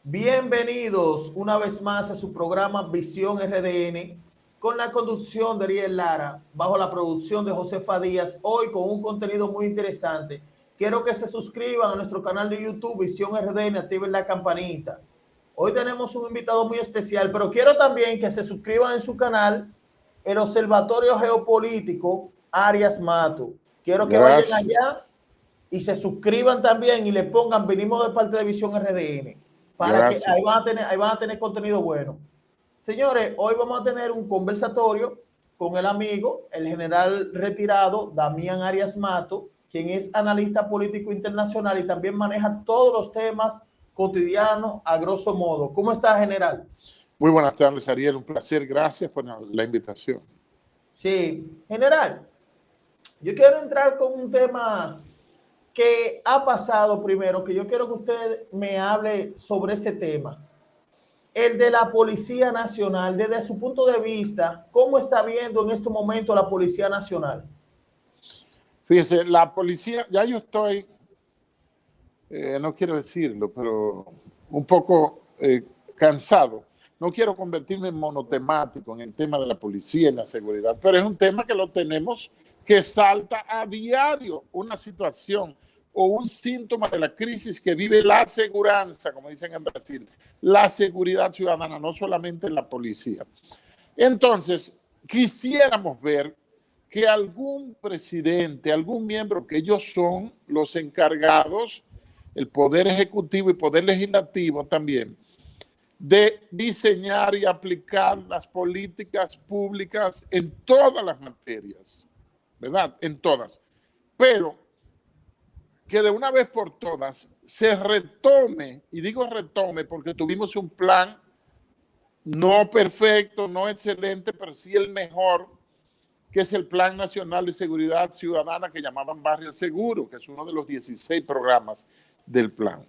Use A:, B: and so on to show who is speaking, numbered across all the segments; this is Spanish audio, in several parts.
A: Bienvenidos una vez más a su programa Visión RDN con la conducción de Ariel Lara, bajo la producción de Josefa Díaz, hoy con un contenido muy interesante. Quiero que se suscriban a nuestro canal de YouTube Visión RDN, activen la campanita. Hoy tenemos un invitado muy especial, pero quiero también que se suscriban en su canal, el Observatorio Geopolítico Arias Mato. Quiero que vayan
B: Gracias.
A: allá y se suscriban también y le pongan venimos de parte de Visión RDN para que
B: Gracias.
A: ahí van a tener contenido bueno. Señores, hoy vamos a tener un conversatorio con el amigo, el general retirado Damián Arias Mato, quien es analista político internacional y también maneja todos los temas cotidianos a grosso modo. ¿Cómo está, general?
B: Muy buenas tardes, Ariel. Un placer. Gracias por la invitación.
A: Sí, general, yo quiero entrar con un tema que ha pasado primero, que yo quiero que usted me hable sobre ese tema. El de la Policía Nacional, desde su punto de vista, ¿cómo está viendo en este momento la Policía Nacional?
B: Fíjese, la policía, ya yo estoy, no quiero decirlo, pero un poco cansado. No quiero convertirme en monotemático en el tema de la policía y la seguridad, pero es un tema que lo tenemos que salta a diario, una situación o un síntoma de la crisis que vive la seguridad, como dicen en Brasil, la seguridad ciudadana, no solamente la policía. Entonces, quisiéramos ver que algún presidente, algún miembro, que ellos son los encargados, el Poder Ejecutivo y Poder Legislativo también, de diseñar y aplicar las políticas públicas en todas las materias, ¿verdad? En todas. Pero que de una vez por todas se retome, y digo retome porque tuvimos un plan no perfecto, no excelente, pero sí el mejor, que es el Plan Nacional de Seguridad Ciudadana que llamaban Barrio Seguro, que es uno de los 16 programas del plan.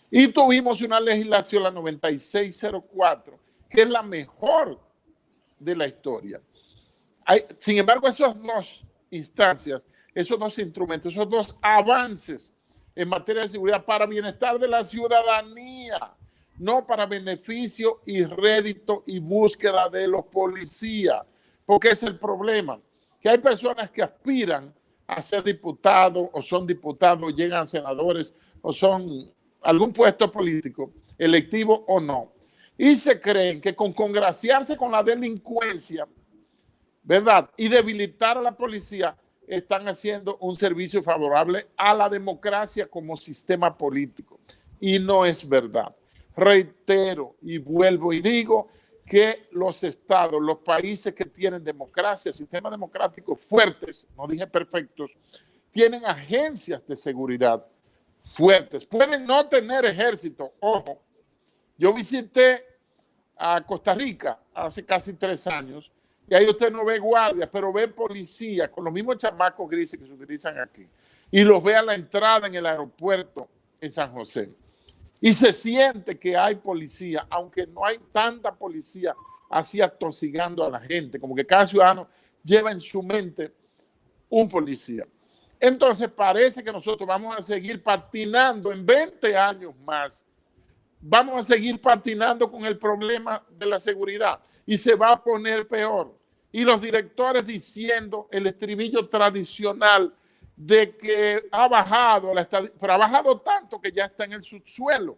B: Y tuvimos una legislación, la 9604, que es la mejor de la historia. Sin embargo, esas dos instancias, esos dos instrumentos, esos dos avances en materia de seguridad para bienestar de la ciudadanía, no para beneficio y rédito y búsqueda de los policías, porque es el problema, que hay personas que aspiran a ser diputados o son diputados, llegan senadores o son algún puesto político, electivo o no, y se creen que con congraciarse con la delincuencia, ¿verdad?, y debilitar a la policía, están haciendo un servicio favorable a la democracia como sistema político. Y no es verdad. Reitero y vuelvo y digo que los estados, los países que tienen democracia, sistemas democráticos fuertes, no dije perfectos, tienen agencias de seguridad fuertes. Pueden no tener ejército, ojo. Yo visité a Costa Rica hace casi 3 años y ahí usted no ve guardias, pero ve policía con los mismos chamacos grises que se utilizan aquí y los ve a la entrada en el aeropuerto en San José. Y se siente que hay policía, aunque no hay tanta policía así atosigando a la gente, como que cada ciudadano lleva en su mente un policía. Entonces parece que nosotros vamos a seguir patinando en 20 años más. Vamos a seguir patinando con el problema de la seguridad y se va a poner peor. Y los directores diciendo el estribillo tradicional de que ha bajado, pero ha bajado tanto que ya está en el subsuelo.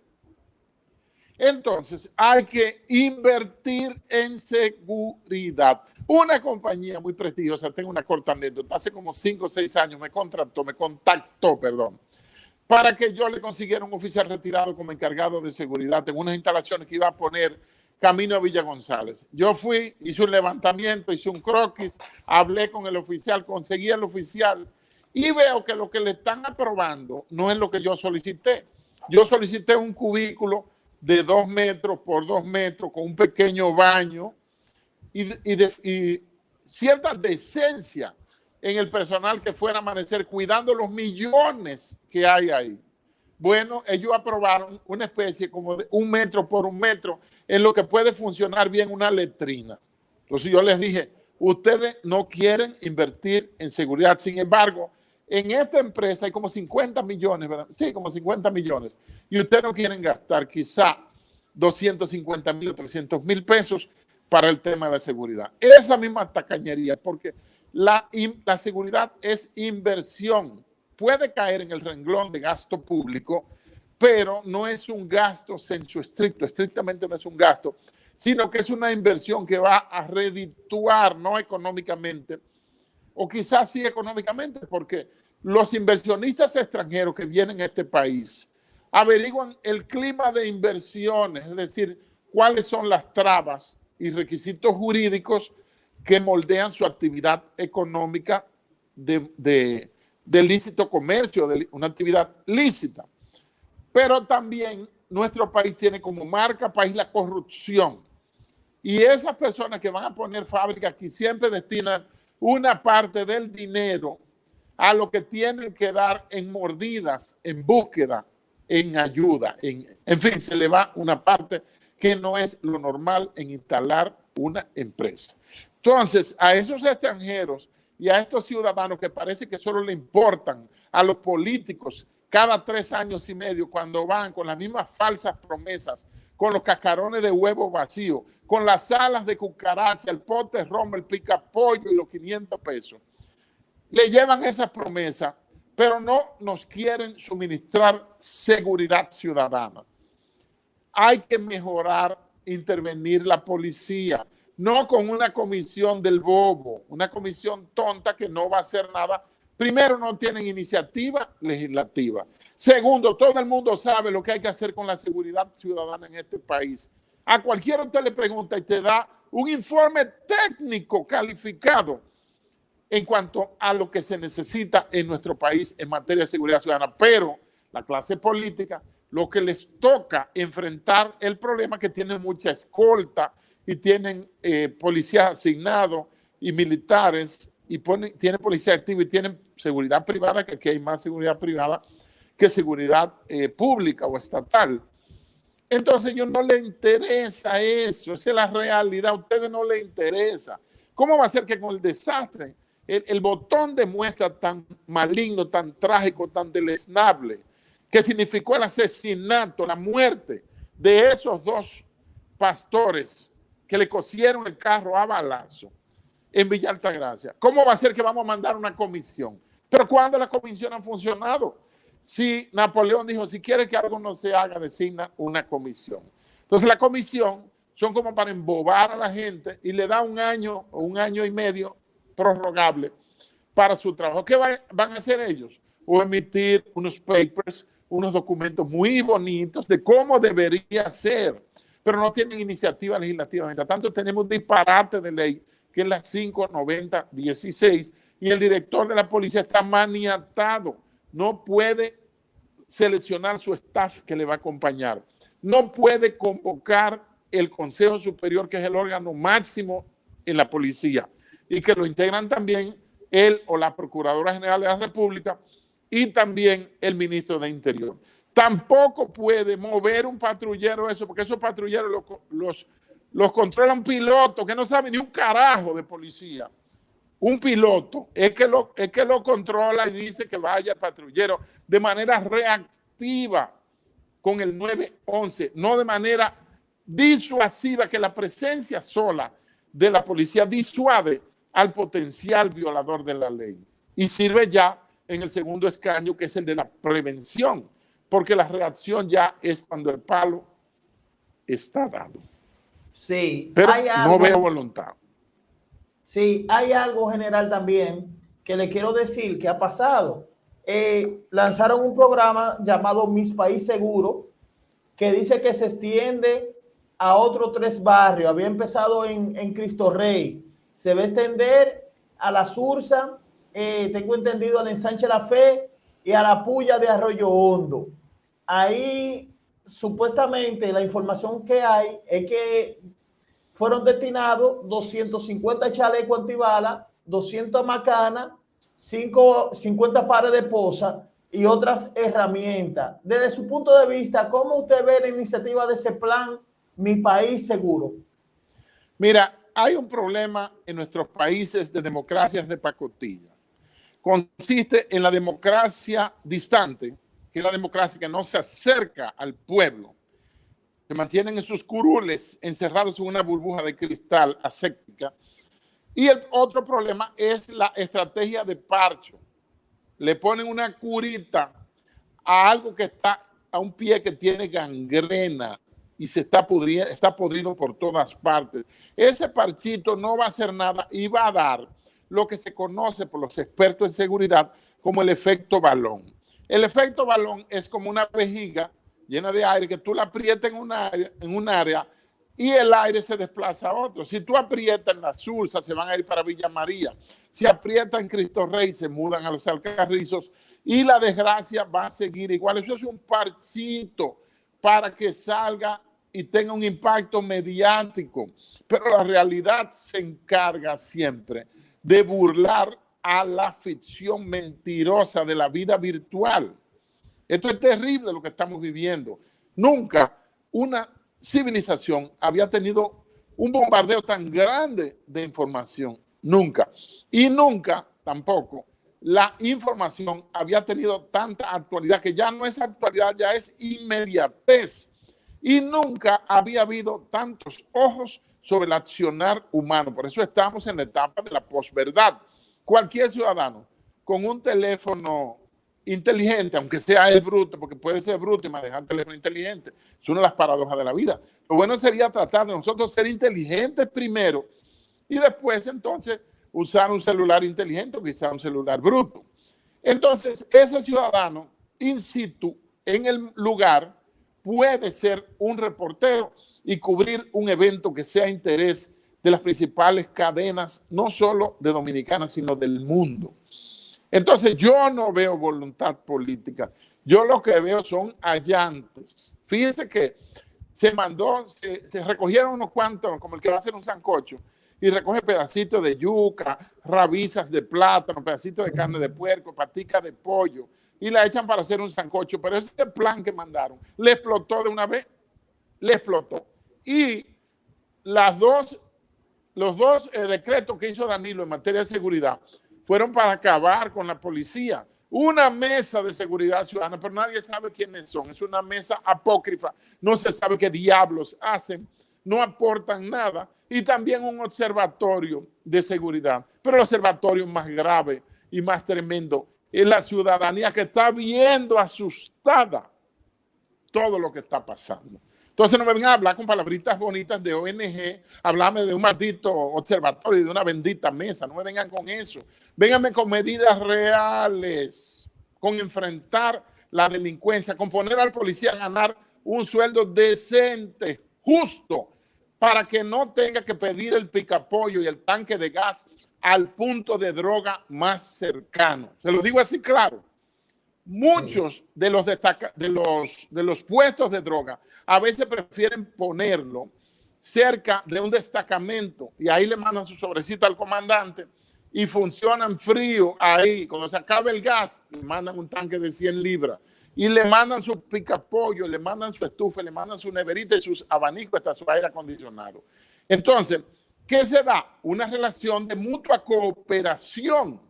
B: Entonces hay que invertir en seguridad. Una compañía muy prestigiosa, tengo una corta anécdota, hace como 5 o 6 años me contactó, para que yo le consiguiera un oficial retirado como encargado de seguridad en unas instalaciones que iba a poner camino a Villa González. Yo fui, hice un levantamiento, hice un croquis, hablé con el oficial, conseguí al oficial y veo que lo que le están aprobando no es lo que yo solicité. Yo solicité un cubículo de 2 metros por 2 metros con un pequeño baño y cierta decencia en el personal que fuera a amanecer cuidando los millones que hay ahí. Bueno, ellos aprobaron una especie como de 1 metro por 1 metro en lo que puede funcionar bien una letrina. Entonces yo les dije, ustedes no quieren invertir en seguridad. Sin embargo, en esta empresa hay como 50 millones, ¿verdad? Sí, como 50 millones. Y ustedes no quieren gastar quizá 250,000 o 300,000 pesos para el tema de la seguridad. Esa misma tacañería, porque la seguridad es inversión. Puede caer en el renglón de gasto público, pero no es un gasto sensu estricto, estrictamente no es un gasto, sino que es una inversión que va a redituar, no económicamente, o quizás sí económicamente, porque los inversionistas extranjeros que vienen a este país averiguan el clima de inversiones, es decir, cuáles son las trabas y requisitos jurídicos que moldean su actividad económica de lícito comercio, de una actividad lícita. Pero también nuestro país tiene como marca país la corrupción. Y esas personas que van a poner fábricas aquí siempre destinan una parte del dinero a lo que tienen que dar en mordidas, en búsqueda, en ayuda. En fin, se le va una parte que no es lo normal en instalar una empresa. Entonces, a esos extranjeros y a estos ciudadanos que parece que solo le importan a los políticos cada 3 años y medio, cuando van con las mismas falsas promesas, con los cascarones de huevo vacío, con las alas de cucaracha, el pote romo, el picapollo y los 500 pesos. Le llevan esas promesas, pero no nos quieren suministrar seguridad ciudadana. Hay que mejorar, intervenir la policía, no con una comisión del bobo, una comisión tonta que no va a hacer nada. Primero, no tienen iniciativa legislativa. Segundo, todo el mundo sabe lo que hay que hacer con la seguridad ciudadana en este país. A cualquiera usted le pregunta y te da un informe técnico calificado en cuanto a lo que se necesita en nuestro país en materia de seguridad ciudadana. Pero la clase política, lo que les toca enfrentar el problema que tienen mucha escolta y tienen policías asignados y militares y tienen policía activa y tienen seguridad privada, que aquí hay más seguridad privada que seguridad pública o estatal. Entonces, a ellos no les interesa eso, esa es la realidad, a ustedes no les interesa. ¿Cómo va a ser que con el desastre, el botón de muestra tan maligno, tan trágico, tan deleznable, que significó el asesinato, la muerte de esos 2 pastores que le cosieron el carro a balazo en Villa Altagracia? ¿Cómo va a ser que vamos a mandar una comisión? Pero ¿cuándo la comisión ha funcionado? Si Napoleón dijo, si quiere que algo no se haga, designa una comisión. Entonces la comisión son como para embobar a la gente y le da 1 año o 1 año y medio prorrogable para su trabajo. ¿Qué van a hacer ellos? O emitir unos papers, unos documentos muy bonitos de cómo debería ser, pero no tienen iniciativa legislativa. Mientras tanto, tenemos un disparate de ley, que es la 590-16, y el director de la policía está maniatado. No puede seleccionar su staff que le va a acompañar. No puede convocar el Consejo Superior, que es el órgano máximo en la policía, y que lo integran también él o la Procuradora General de la República y también el Ministro de Interior. Tampoco puede mover un patrullero eso, porque esos patrulleros los controla un piloto que no sabe ni un carajo de policía. Un piloto es que lo controla y dice que vaya el patrullero de manera reactiva con el 911, no de manera disuasiva, que la presencia sola de la policía disuade al potencial violador de la ley y sirve ya en el segundo escaño, que es el de la prevención, porque la reacción ya es cuando el palo está dado.
A: Sí,
B: pero
A: hay algo,
B: no veo voluntad.
A: Sí, hay algo general también que le quiero decir que ha pasado. Lanzaron un programa llamado Mis País Seguro, que dice que se extiende a otros 3 barrios. Había empezado en Cristo Rey, se va a extender a la Sursa, tengo entendido, al Ensanche La Fe y a la Puya de Arroyo Hondo. Ahí supuestamente la información que hay es que fueron destinados 250 chalecos antibalas, 200 macanas, 50 pares de esposas y otras herramientas. Desde su punto de vista, ¿cómo usted ve la iniciativa de ese plan Mi País Seguro?
B: Mira, hay un problema en nuestros países de democracias de pacotilla. Consiste en la democracia distante, que es la democracia que no se acerca al pueblo. se mantienen en sus curules, encerrados en una burbuja de cristal aséptica. Y el otro problema es la estrategia de parcho. Le ponen una curita a algo que está a un pie que tiene gangrena y se está podrido por todas partes. Ese parchito no va a hacer nada y va a dar lo que se conoce por los expertos en seguridad como el efecto balón. El efecto balón es como una vejiga llena de aire que tú la aprietas en un área y el aire se desplaza a otro. Si tú aprietas en la Sursa, se van a ir para Villa María. Si aprietas en Cristo Rey, se mudan a los Alcarrizos y la desgracia va a seguir igual. Eso es un parchito para que salga y tenga un impacto mediático. Pero la realidad se encarga siempre de burlar a la ficción mentirosa de la vida virtual. Esto es terrible lo que estamos viviendo. Nunca una civilización había tenido un bombardeo tan grande de información. Nunca. Y nunca tampoco la información había tenido tanta actualidad, que ya no es actualidad, ya es inmediatez. Y nunca había habido tantos ojos sobre el accionar humano. Por eso estamos en la etapa de la posverdad. Cualquier ciudadano con un teléfono inteligente, aunque sea el bruto, porque puede ser bruto y manejar un teléfono inteligente, es una de las paradojas de la vida. Lo bueno sería tratar de nosotros ser inteligentes primero y después entonces usar un celular inteligente o quizá un celular bruto. Entonces, ese ciudadano in situ, en el lugar, puede ser un reportero y cubrir un evento que sea interés de las principales cadenas, no solo de Dominicana, sino del mundo. Entonces, yo no veo voluntad política. Yo lo que veo son allantes. Fíjense que se recogieron unos cuantos, como el que va a hacer un sancocho, y recoge pedacitos de yuca, rabizas de plátano, pedacitos de carne de puerco, paticas de pollo, y la echan para hacer un sancocho. Pero ese plan que mandaron le explotó de una vez, le explotó. Y los dos decretos que hizo Danilo en materia de seguridad fueron para acabar con la policía. Una mesa de seguridad ciudadana, pero nadie sabe quiénes son. Es una mesa apócrifa. No se sabe qué diablos hacen. No aportan nada. Y también un observatorio de seguridad. Pero el observatorio más grave y más tremendo es la ciudadanía que está viendo asustada todo lo que está pasando. Entonces no me vengan a hablar con palabritas bonitas de ONG, hablarme de un maldito observatorio y de una bendita mesa. No me vengan con eso. Vénganme con medidas reales, con enfrentar la delincuencia, con poner al policía a ganar un sueldo decente, justo, para que no tenga que pedir el picapollo y el tanque de gas al punto de droga más cercano. Se lo digo así claro. Muchos de los puestos de droga a veces prefieren ponerlo cerca de un destacamento y ahí le mandan su sobrecito al comandante y funcionan frío ahí. Cuando se acaba el gas, le mandan un tanque de 100 libras y le mandan su picapollo, le mandan su estufa, le mandan su neverita y sus abanicos hasta su aire acondicionado. Entonces, ¿qué se da? Una relación de mutua cooperación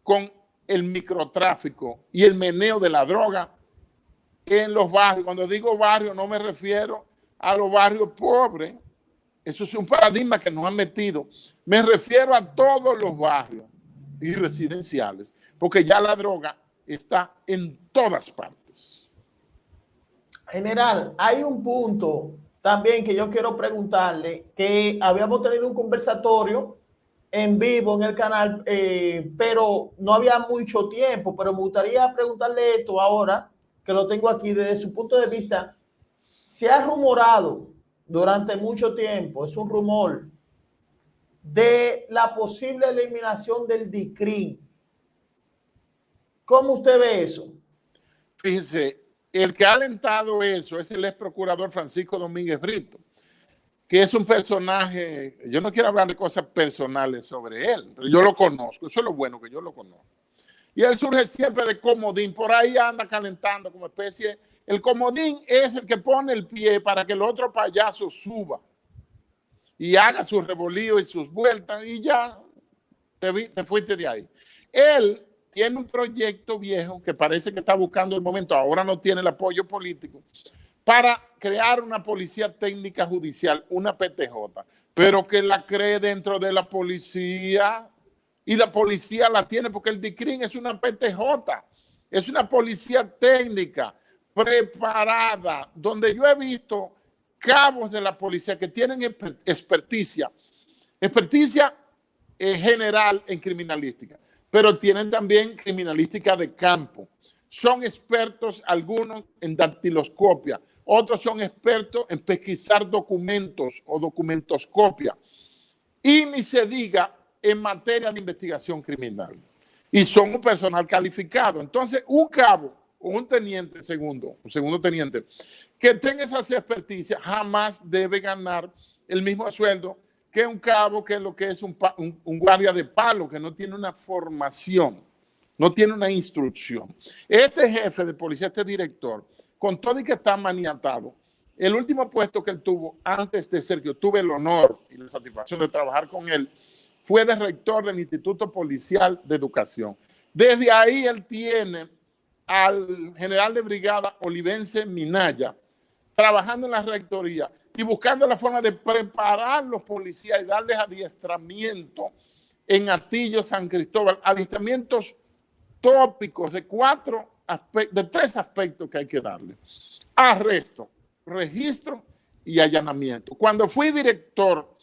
B: con el microtráfico y el meneo de la droga en los barrios. Cuando digo barrio no me refiero a los barrios pobres. Eso es un paradigma que nos han metido. Me refiero a todos los barrios y residenciales, porque ya la droga está en todas partes.
A: General, hay un punto también que yo quiero preguntarle, que habíamos tenido un conversatorio en vivo en el canal, pero no había mucho tiempo, pero me gustaría preguntarle esto ahora, que lo tengo aquí desde su punto de vista. Se ha rumorado durante mucho tiempo, es un rumor, de la posible eliminación del DICRIM. ¿Cómo usted ve eso?
B: Fíjese, el que ha alentado eso es el ex procurador Francisco Domínguez Brito, que es un personaje, yo no quiero hablar de cosas personales sobre él, pero yo lo conozco, eso es lo bueno, que yo lo conozco. Y él surge siempre de comodín, por ahí anda calentando como especie. El comodín es el que pone el pie para que el otro payaso suba y haga su revolío y sus vueltas y ya te fuiste de ahí. Él tiene un proyecto viejo que parece que está buscando el momento, ahora no tiene el apoyo político, para crear una policía técnica judicial, una PTJ, pero que la cree dentro de la policía, y la policía la tiene porque el DICRIN es una PTJ, es una policía técnica preparada, donde yo he visto cabos de la policía que tienen experticia general en criminalística, pero tienen también criminalística de campo. Son expertos algunos en dactiloscopia, otros son expertos en pesquisar documentos o documentoscopia, y ni se diga en materia de investigación criminal. Y son un personal calificado. Entonces, un cabo o un teniente un segundo teniente, que tenga esas experticias, jamás debe ganar el mismo sueldo que un cabo, que es lo que es un guardia de palo, que no tiene una formación, no tiene una instrucción. Este jefe de policía, este director, con todo y que está maniatado, el último puesto que él tuvo antes de ser, que yo tuve el honor y la satisfacción de trabajar con él, fue de rector del Instituto Policial de Educación. Desde ahí él tiene al general de brigada Olivense Minaya trabajando en la rectoría y buscando la forma de preparar los policías y darles adiestramiento en Atillo, San Cristóbal, adiestramientos tópicos de tres aspectos que hay que darle: arresto, registro y allanamiento. Cuando fui director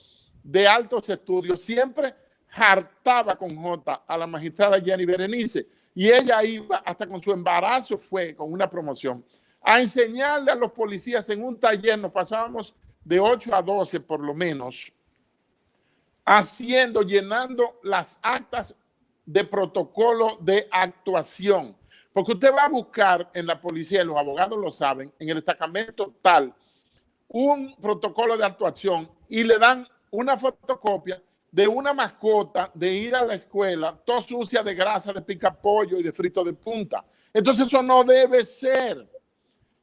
B: de altos estudios, siempre hartaba con J a la magistrada Jenny Berenice, y ella iba hasta con su embarazo, fue con una promoción, a enseñarle a los policías en un taller. Nos pasábamos de 8 a 12 por lo menos, llenando las actas de protocolo de actuación. Porque usted va a buscar en la policía, y los abogados lo saben, en el destacamento tal, un protocolo de actuación, y le dan una fotocopia de una mascota de ir a la escuela, todo sucia de grasa, de picapollo y de frito de punta. Entonces eso no debe ser.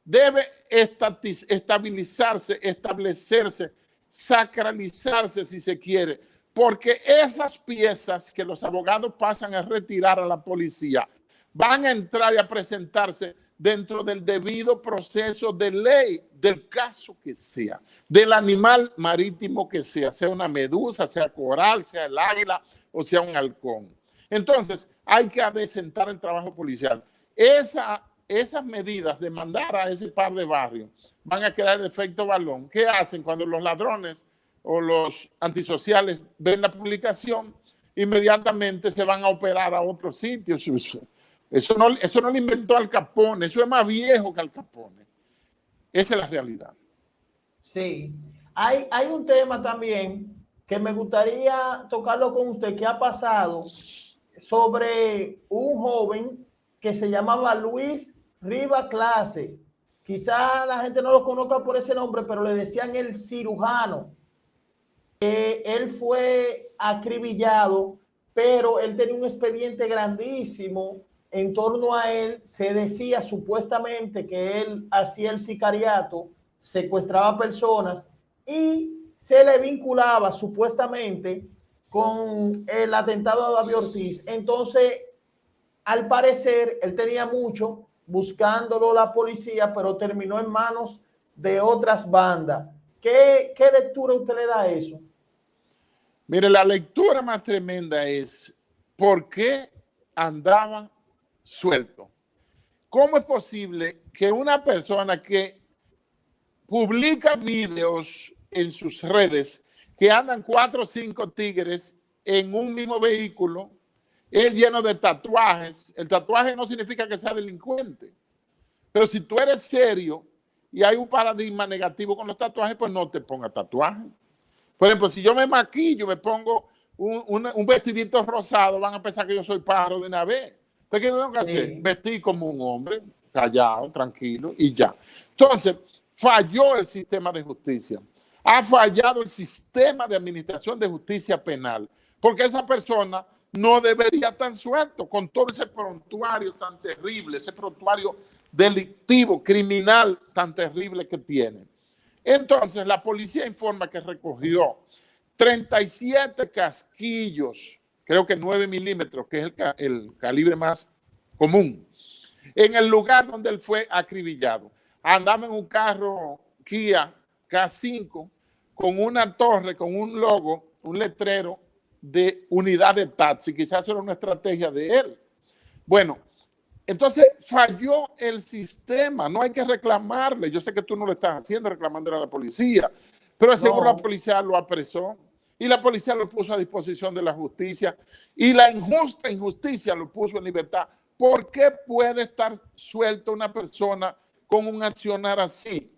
B: Debe estabilizarse, establecerse, sacralizarse si se quiere, porque esas piezas que los abogados pasan a retirar a la policía van a entrar y a presentarse dentro del debido proceso de ley, del caso que sea, del animal marítimo que sea una medusa, sea coral, sea el águila o sea un halcón. Entonces, hay que adecentar el trabajo policial. Esas medidas de mandar a ese par de barrios van a crear el efecto balón. ¿Qué hacen cuando los ladrones o los antisociales ven la publicación? Inmediatamente se van a operar a otros sitios. Eso no lo inventó Al Capone, eso es más viejo que Al Capone. Esa es la realidad.
A: Sí. Hay un tema también que me gustaría tocarlo con usted, que ha pasado sobre un joven que se llamaba Luis Riva Clase. Quizá la gente no lo conozca por ese nombre, pero le decían el cirujano. Él fue acribillado, pero él tenía un expediente grandísimo. En torno a él se decía supuestamente que él hacía el sicariato, secuestraba personas y se le vinculaba supuestamente con el atentado a David Ortiz. Entonces, al parecer, él tenía mucho buscándolo la policía, pero terminó en manos de otras bandas. ¿Qué lectura usted le da a eso?
B: Mire, la lectura más tremenda es: ¿por qué andaba suelto? ¿Cómo es posible que una persona que publica videos en sus redes que andan 4 o 5 tigres en un mismo vehículo, es lleno de tatuajes? El tatuaje no significa que sea delincuente, pero si tú eres serio y hay un paradigma negativo con los tatuajes, pues no te pongas tatuaje. Por ejemplo, si yo me maquillo, me pongo un vestidito rosado, van a pensar que yo soy pájaro de una vez. Entonces, ¿qué tengo que hacer? Vestir como un hombre, callado, tranquilo y ya. Entonces, falló el sistema de justicia. Ha fallado el sistema de administración de justicia penal, porque esa persona no debería estar suelto con todo ese prontuario tan terrible, ese prontuario delictivo, criminal tan terrible que tiene. Entonces, la policía informa que recogió 37 casquillos, creo que 9 milímetros, que es el calibre más común, en el lugar donde él fue acribillado. andaba en un carro Kia K5 con una torre, con un logo, un letrero de unidad de taxi. Quizás era una estrategia de él. Bueno, entonces falló el sistema, no hay que reclamarle. Yo sé que tú no lo estás haciendo, reclamándole a la policía, pero seguro la policía lo apresó y la policía lo puso a disposición de la justicia y la injusta injusticia lo puso en libertad. ¿Por qué puede estar suelta una persona con un accionar así?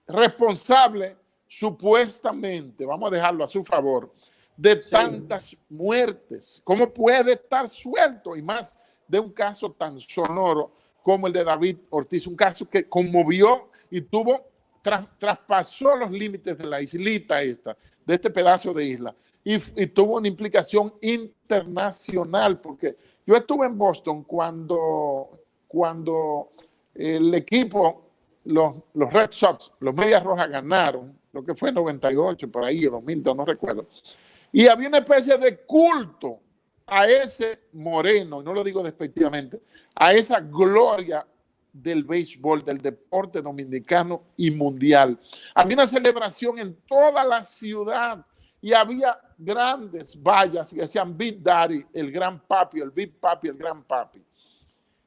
B: Responsable, supuestamente, vamos a dejarlo a su favor, de tantas muertes. ¿Cómo puede estar suelto? Y más de un caso tan sonoro como el de David Ortiz, un caso que conmovió y traspasó los límites de la islita esta, de este pedazo de isla, y tuvo una implicación internacional, porque yo estuve en Boston cuando el equipo, los Red Sox, los Medias Rojas ganaron, lo que fue en 98, por ahí, o 2002, no recuerdo, y había una especie de culto a ese moreno, y no lo digo despectivamente, a esa gloria del béisbol, del deporte dominicano y mundial. Había una celebración en toda la ciudad y había grandes vallas que decían Big Daddy, el gran papi, el Big Papi, el gran papi.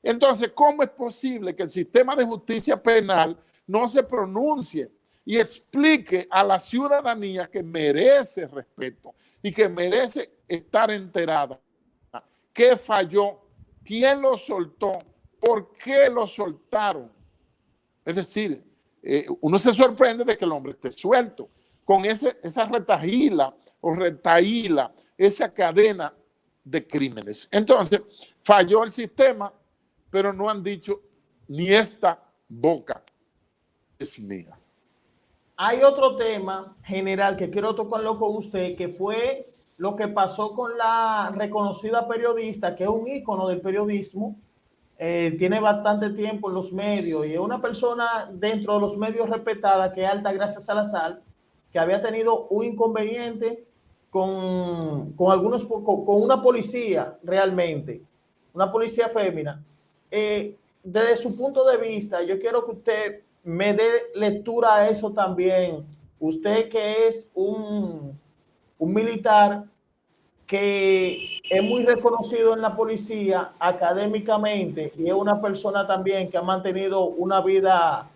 B: Entonces, ¿cómo es posible que el sistema de justicia penal no se pronuncie y explique a la ciudadanía que merece respeto y que merece estar enterada? ¿Qué falló? ¿Quién lo soltó? ¿Por qué lo soltaron? Es decir, uno se sorprende de que el hombre esté suelto con esa retahíla o retaíla, esa cadena de crímenes. Entonces, falló el sistema, pero no han dicho ni esta boca es mía.
A: Hay otro tema general que quiero tocarlo con usted, que fue lo que pasó con la reconocida periodista, que es un ícono del periodismo, tiene bastante tiempo en los medios y es una persona dentro de los medios respetada, que es Altagracia Salazar, que había tenido un inconveniente con una policía, realmente, una policía fémina. Desde su punto de vista, yo quiero que usted me dé lectura a eso también. Usted que es un militar que es muy reconocido en la policía académicamente y es una persona también que ha mantenido una vida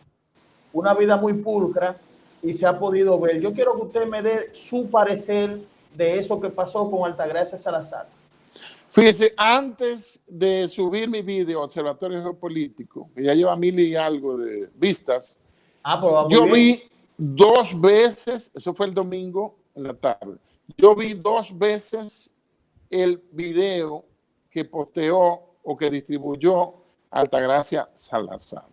A: muy pulcra y se ha podido ver. Yo quiero que usted me dé su parecer de eso que pasó con Altagracia Salazar.
B: Fíjese, antes de subir mi video Observatorio Geopolítico, que ya lleva 1000 y algo de vistas, yo vi 2 veces, eso fue el domingo en la tarde, yo vi 2 veces el video que posteó o que distribuyó Altagracia Salazar.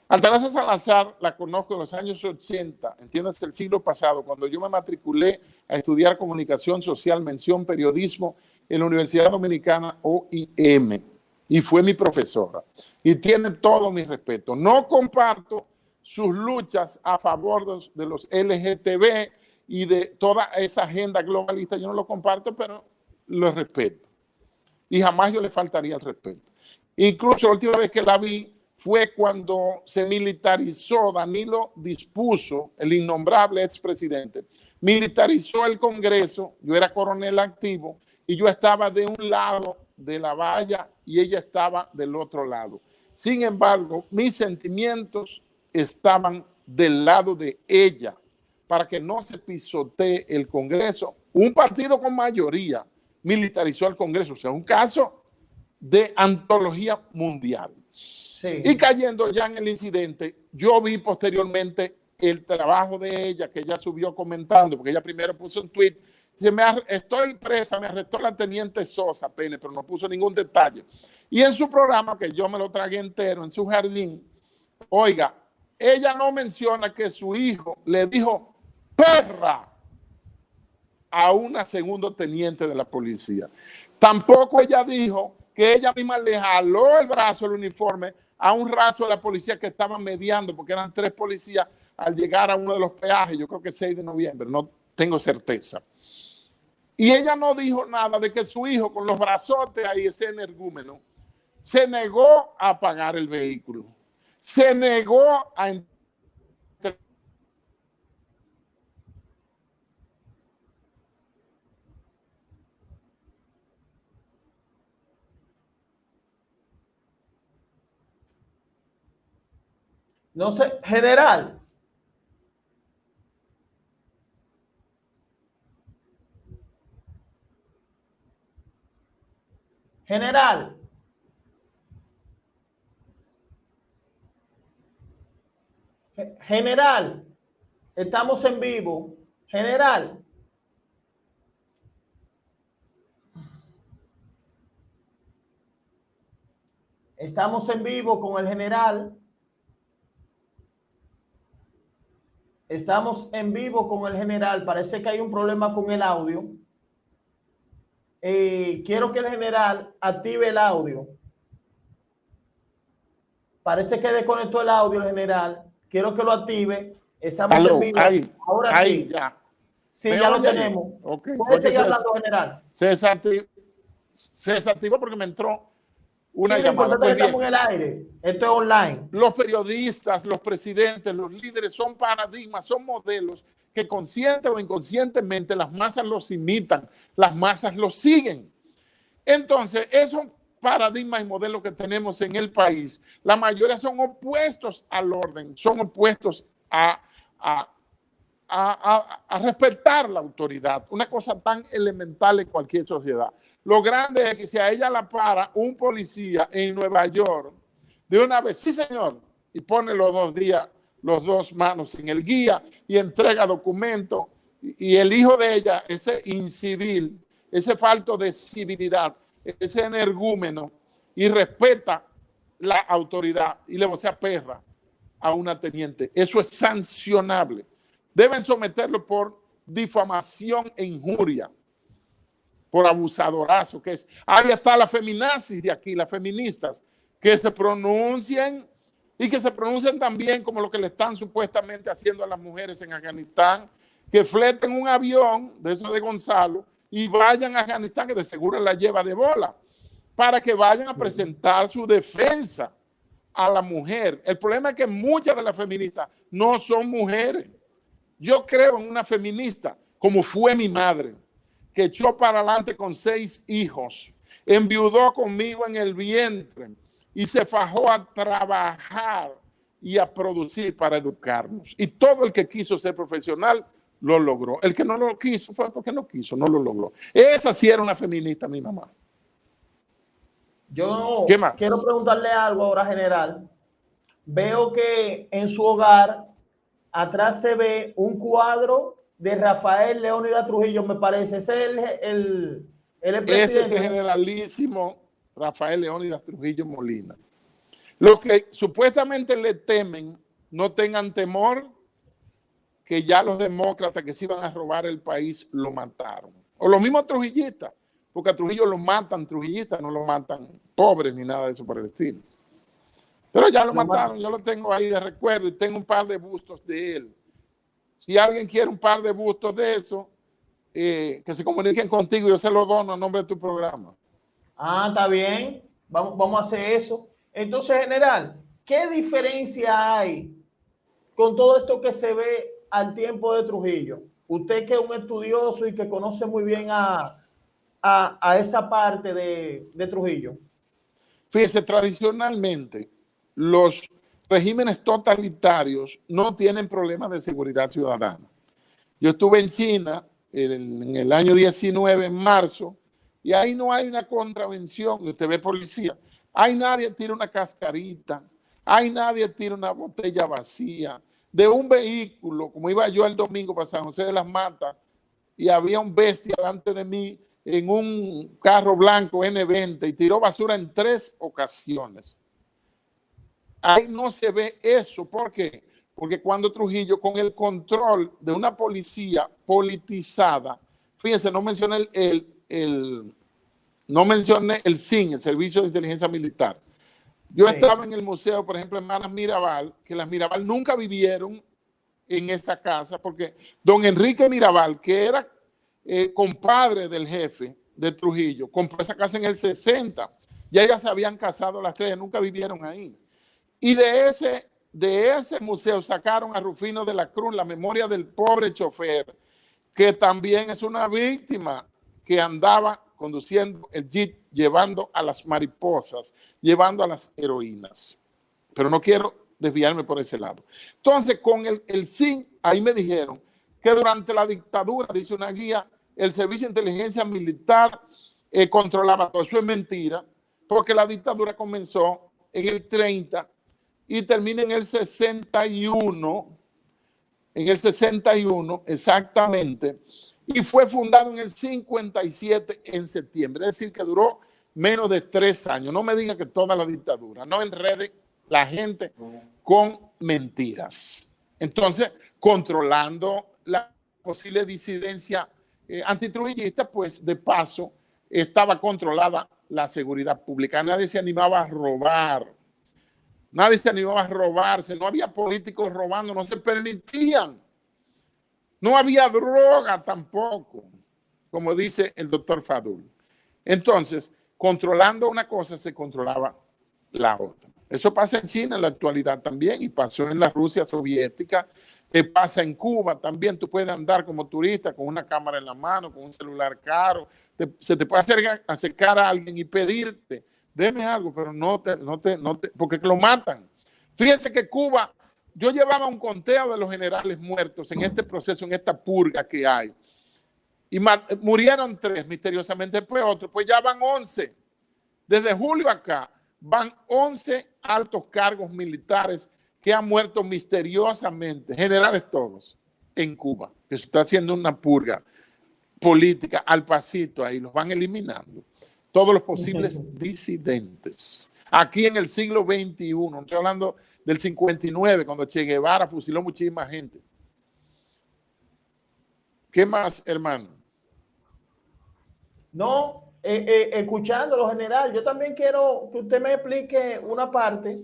B: Altagracia Salazar la conozco en los años 80, entiéndase, el siglo pasado, cuando yo me matriculé a estudiar comunicación social, mención, periodismo en la Universidad Dominicana OIM, y fue mi profesora. Y tiene todo mi respeto. No comparto sus luchas a favor de los LGTB y de toda esa agenda globalista, yo no lo comparto, pero lo respeto. Y jamás yo le faltaría el respeto. Incluso la última vez que la vi fue cuando se militarizó, Danilo dispuso, el innombrable expresidente, militarizó el Congreso, yo era coronel activo, y yo estaba de un lado de la valla y ella estaba del otro lado. Sin embargo, mis sentimientos estaban del lado de ella, para que no se pisotee el Congreso. Un partido con mayoría militarizó el Congreso, o sea, un caso de antología mundial. Sí. Y cayendo ya en el incidente, yo vi posteriormente el trabajo de ella, que ella subió comentando, porque ella primero puso un tweet, dice, estoy presa, me arrestó la teniente Sosa, pene, pero no puso ningún detalle. Y en su programa, que yo me lo tragué entero, en su jardín, oiga, ella no menciona que su hijo le dijo perra a una segundo teniente de la policía. Tampoco ella dijo que ella misma le jaló el brazo, el uniforme, a un raso de la policía que estaban mediando, porque eran 3 policías al llegar a uno de los peajes, yo creo que 6 de noviembre, no tengo certeza. Y ella no dijo nada de que su hijo, con los brazotes ahí, ese energúmeno, se negó a pagar el vehículo. se negó a
A: No sé, general. General. General. Estamos en vivo. General. Estamos en vivo con el general. Estamos en vivo con el general. Parece que hay un problema con el audio. Quiero que el general active el audio. Parece que desconectó el audio el general. Quiero que lo active. Estamos en vivo. Ahora
B: ahí,
A: sí.
B: Ya.
A: Sí, ya lo tenemos.
B: Okay.
A: Puede seguir hablando, general.
B: Se desactivó porque me entró una
A: sí,
B: llamada.
A: Pues estamos en el aire. Esto es online.
B: Los periodistas, los presidentes, los líderes son paradigmas, son modelos que consciente o inconscientemente las masas los imitan, las masas los siguen. Entonces, esos paradigmas y modelos que tenemos en el país, la mayoría son opuestos al orden, son opuestos a respetar la autoridad, una cosa tan elemental en cualquier sociedad. Lo grande es que si a ella la para un policía en Nueva York, de una vez, sí señor, y pone los 2 días, los 2 manos en el guía y entrega documentos, y el hijo de ella, ese incivil, ese falto de civilidad, ese energúmeno, y respeta la autoridad y le vocea perra a una teniente. Eso es sancionable. Deben someterlo por difamación e injuria, por abusadorazo, que es. Ahí está la feminazis de aquí, las feministas, que se pronuncien y que se pronuncien también como lo que le están supuestamente haciendo a las mujeres en Afganistán, que fleten un avión de eso de Gonzalo y vayan a Afganistán, que de seguro la lleva de bola, para que vayan a presentar su defensa a la mujer. El problema es que muchas de las feministas no son mujeres. Yo creo en una feminista, como fue mi madre, que echó para adelante con 6 hijos, enviudó conmigo en el vientre y se fajó a trabajar y a producir para educarnos. Y todo el que quiso ser profesional lo logró. El que no lo quiso fue porque no quiso, no lo logró. Esa sí era una feminista, mi mamá.
A: Yo
B: ¿Qué más?
A: quiero preguntarle algo ahora, general. Veo que en su hogar atrás se ve un cuadro de Rafael Leónidas Trujillo, me parece. Ese es el presidente.
B: Ese es el generalísimo Rafael Leónidas Trujillo Molina. Los que supuestamente le temen, no tengan temor, que ya los demócratas que se iban a robar el país lo mataron. O los mismos trujillistas, porque a Trujillo lo matan trujillistas, no lo matan pobres ni nada de eso por el estilo. Pero ya lo mataron, yo lo tengo ahí de recuerdo y tengo un par de bustos de él. Si alguien quiere un par de bustos de eso, que se comuniquen contigo, yo se lo dono a nombre de tu programa.
A: Ah, está bien. Vamos a hacer eso. Entonces, general, ¿qué diferencia hay con todo esto que se ve al tiempo de Trujillo? Usted que es un estudioso y que conoce muy bien a esa parte de Trujillo.
B: Fíjese, tradicionalmente los regímenes totalitarios no tienen problemas de seguridad ciudadana. Yo estuve en China en el año 19, en marzo, y ahí no hay una contravención. Usted ve policía, ahí nadie tira una cascarita, ahí nadie tira una botella vacía de un vehículo, como iba yo el domingo para San José de las Matas, y había un bestia delante de mí en un carro blanco N20 y tiró basura en 3 ocasiones. Ahí no se ve eso. ¿Por qué? Porque cuando Trujillo, con el control de una policía politizada, fíjense, no mencioné no mencioné el SIN, el Servicio de Inteligencia Militar. Yo estaba en el museo, por ejemplo, en Manas Mirabal, que las Mirabal nunca vivieron en esa casa, porque don Enrique Mirabal, que era compadre del jefe de Trujillo, compró esa casa en el 60. Ya ellas se habían casado las 3, nunca vivieron ahí. Y de ese museo sacaron a Rufino de la Cruz, la memoria del pobre chofer, que también es una víctima que andaba conduciendo el jeep, llevando a las mariposas, llevando a las heroínas. Pero no quiero desviarme por ese lado. Entonces, con el SIN, ahí me dijeron que durante la dictadura, dice una guía, el Servicio de Inteligencia Militar controlaba todo. Eso es mentira, porque la dictadura comenzó en el 30 y termina en el 61, exactamente, y fue fundado en el 57 en septiembre, es decir, que duró menos de 3 años. No me diga que toda la dictadura, no enrede la gente con mentiras. Entonces, controlando la posible disidencia antitrujillista, pues de paso estaba controlada la seguridad pública. Nadie se animaba a robar. Nadie se animaba a robarse. No había políticos robando, no se permitían. No había droga tampoco, como dice el doctor Fadul. Entonces, controlando una cosa, se controlaba la otra. Eso pasa en China en la actualidad también y pasó en la Rusia soviética, pasa en Cuba también. Tú puedes andar como turista con una cámara en la mano, con un celular caro, se te puede acercar a alguien y pedirte, deme algo, pero no te, porque lo matan. Fíjense que Cuba, yo llevaba un conteo de los generales muertos en este proceso, en esta purga que hay, y murieron 3 misteriosamente, después otros, pues ya van 11. Desde julio acá van 11 altos cargos militares que han muerto misteriosamente, generales todos, en Cuba, que se está haciendo una purga política al pasito ahí, los van eliminando. Todos los posibles disidentes. Aquí en el siglo XXI, no estoy hablando del 59, cuando Che Guevara fusiló muchísima gente. ¿Qué más, hermano?
A: No, escuchándolo, general, yo también quiero que usted me explique una parte